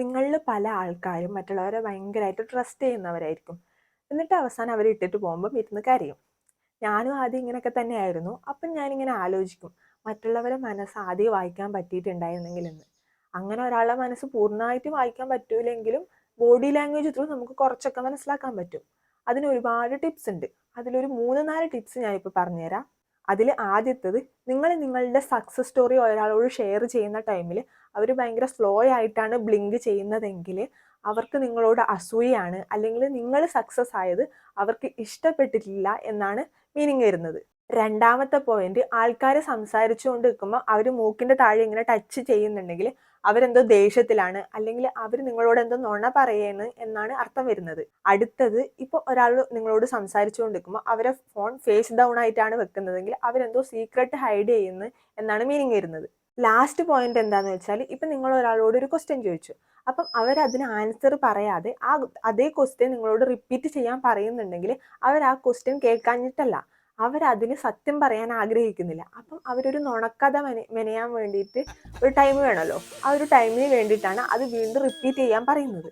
നിങ്ങളിൽ പല ആൾക്കാരും മറ്റുള്ളവരെ ഭയങ്കരമായിട്ട് ട്രസ്റ്റ് ചെയ്യുന്നവരായിരിക്കും. എന്നിട്ട് അവസാനം അവരെ ഇട്ടിട്ട് പോകുമ്പം ഇരുന്ന് കരയും. ഞാനും ആദ്യം ഇങ്ങനെയൊക്കെ തന്നെയായിരുന്നു. അപ്പം ഞാനിങ്ങനെ ആലോചിക്കും, മറ്റുള്ളവരെ മനസ്സ് ആദ്യം വായിക്കാൻ പറ്റിയിട്ടുണ്ടായിരുന്നെങ്കിലെന്ന്. അങ്ങനെ ഒരാളുടെ മനസ്സ് പൂർണ്ണമായിട്ട് വായിക്കാൻ പറ്റൂലെങ്കിലും ബോഡി ലാംഗ്വേജ് ത്രൂ നമുക്ക് കുറച്ചൊക്കെ മനസ്സിലാക്കാൻ പറ്റും. അതിന് ഒരുപാട് ടിപ്സ് ഉണ്ട്. അതിലൊരു 3-4 ടിപ്സ് ഞാനിപ്പോൾ പറഞ്ഞുതരാം. അതിൽ ആദ്യത്തേത്, നിങ്ങൾ നിങ്ങളുടെ സക്സസ് സ്റ്റോറി ഒരാളോട് ഷെയർ ചെയ്യുന്ന ടൈമിൽ അവർ ഭയങ്കര സ്ലോ ആയിട്ടാണ് ബ്ലിങ്ക് ചെയ്യുന്നതെങ്കിൽ അവർക്ക് നിങ്ങളോട് അസൂയാണ്, അല്ലെങ്കിൽ നിങ്ങൾ സക്സസ് ആയത് അവർക്ക് ഇഷ്ടപ്പെട്ടിട്ടില്ല എന്നാണ് മീനിങ് വരുന്നത്. രണ്ടാമത്തെ പോയിന്റ്, ആൾക്കാർ സംസാരിച്ചുകൊണ്ട് നിൽക്കുമ്പോൾ അവർ മൂക്കിന്റെ താഴെ ഇങ്ങനെ ടച്ച് ചെയ്യുന്നുണ്ടെങ്കിൽ അവരെന്തോ ദേഷ്യത്തിലാണ്, അല്ലെങ്കിൽ അവർ നിങ്ങളോട് എന്തോ നുണ പറയുന്നു എന്നാണ് അർത്ഥം വരുന്നത്. അടുത്തത്, ഇപ്പോൾ ഒരാൾ നിങ്ങളോട് സംസാരിച്ചുകൊണ്ടിരിക്കുമ്പോൾ അവരെ ഫോൺ ഫേസ് ഡൗൺ ആയിട്ടാണ് വെക്കുന്നതെങ്കിൽ അവരെന്തോ സീക്രട്ട് ഹൈഡ് ചെയ്യുന്നു എന്നാണ് മീനിങ് വരുന്നത്. ലാസ്റ്റ് പോയിന്റ് എന്താന്ന് വെച്ചാൽ, ഇപ്പം നിങ്ങൾ ഒരാളോട് ഒരു ക്വസ്റ്റ്യൻ ചോദിച്ചു, അപ്പം അവരതിന് ആൻസർ പറയാതെ അതേ ക്വസ്റ്റ്യൻ നിങ്ങളോട് റിപ്പീറ്റ് ചെയ്യാൻ പറയുന്നുണ്ടെങ്കിൽ അവർ ആ ക്വസ്റ്റ്യൻ കേൾക്കാഞ്ഞിട്ടല്ല, അവരതിന് സത്യം പറയാൻ ആഗ്രഹിക്കുന്നില്ല. അപ്പം അവരൊരു നുണക്കഥ മെനയാൻ വേണ്ടിയിട്ട് ഒരു ടൈം വേണമല്ലോ, ആ ഒരു ടൈമിന് വേണ്ടിയിട്ടാണ് അത് വീണ്ടും റിപ്പീറ്റ് ചെയ്യാൻ പറയുന്നത്.